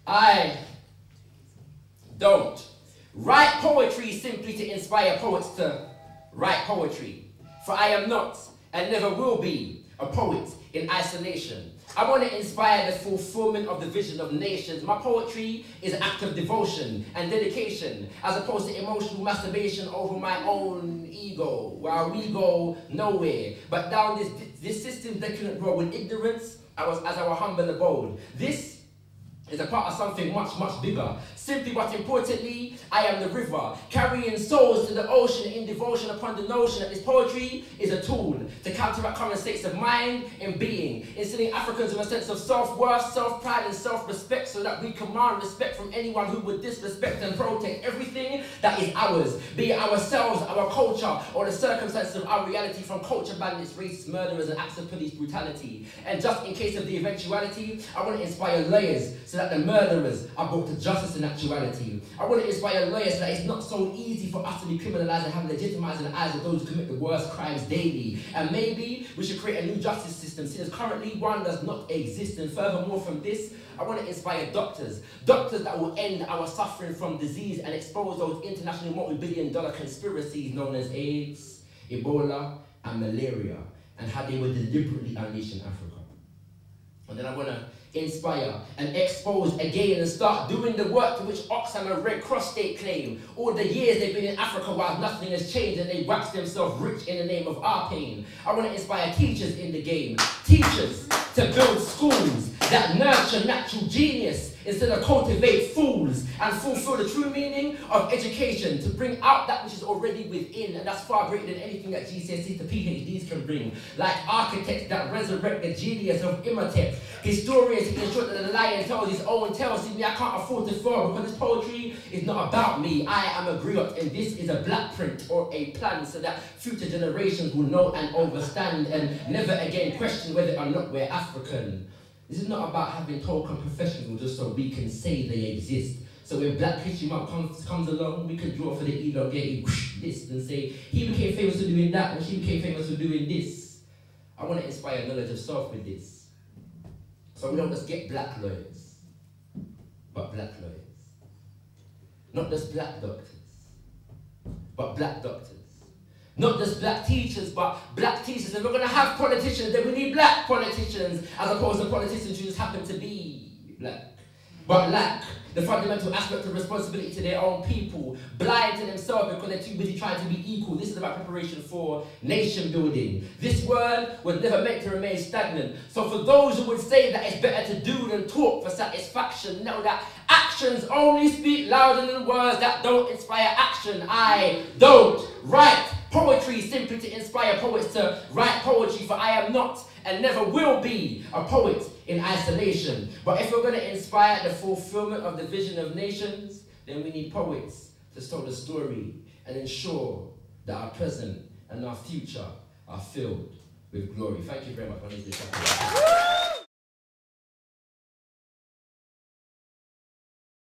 I don't write poetry simply to inspire poets to write poetry. For I am not, and never will be, a poet in isolation. I want to inspire the fulfillment of the vision of nations. My poetry is an act of devotion and dedication, as opposed to emotional masturbation over my own ego, while we go nowhere, but down this system that couldn't grow with ignorance, as our humble abode. This is a part of something much, much bigger. Simply but importantly, I am the river, carrying souls to the ocean in devotion upon the notion that this poetry is a tool to counteract current states of mind and being, instilling Africans with a sense of self-worth, self-pride and self-respect, so that we command respect from anyone who would disrespect and protect everything that is ours, be it ourselves, our culture, or the circumstances of our reality, from culture bandits, racists, murderers and acts of police brutality. And just in case of the eventuality, I want to inspire lawyers so that the murderers are brought to justice in actuality. I want to inspire lawyers so that it's not so easy for us to be criminalized and have legitimized in the eyes of those who commit the worst crimes daily. And maybe we should create a new justice system, since currently one does not exist. And furthermore from this, I want to inspire doctors that will end our suffering from disease and expose those international multi-billion-dollar conspiracies known as AIDS, Ebola and malaria, and how they were deliberately unleashed in Africa. And then I want to inspire and expose again and start doing the work to which Oxfam and Red Cross State claim. All the years they've been in Africa while nothing has changed, and they wax themselves rich in the name of our pain. I want to inspire teachers in the game. Teachers to build schools that nurture natural genius instead of cultivate fools, and fulfill the true meaning of education, to bring out that which is already within, and that's far greater than anything that GCSEs to PhDs can bring. Like architects that resurrect the genius of Imhotep, historians who ensure that the lion tells his own tale. See me, I can't afford to fail, because this poetry is not about me. I am a griot, and this is a black print or a plan, so that future generations will know and understand and never again question whether or not we're African. This is not about having token professionals just so we can say they exist. So when Black History Month comes along, we can draw for the elongated list and say, he became famous for doing that and she became famous for doing this. I want to inspire knowledge of self with this. So we don't just get black lawyers, but black lawyers. Not just black doctors, but black doctors. Not just black teachers, but black teachers. If we're going to have politicians, then we need black politicians, as opposed to politicians who just happen to be black, but lack the fundamental aspect of responsibility to their own people, blind to themselves because they're too busy trying to be equal. This is about preparation for nation building. This word was never meant to remain stagnant. So for those who would say that it's better to do than talk for satisfaction, know that actions only speak louder than words that don't inspire action. I don't write poetry simply to inspire poets to write poetry, for I am not and never will be a poet in isolation. But if we're going to inspire the fulfillment of the vision of nations, then we need poets to tell the story and ensure that our present and our future are filled with glory. Thank you very much. My name is ShakaRa.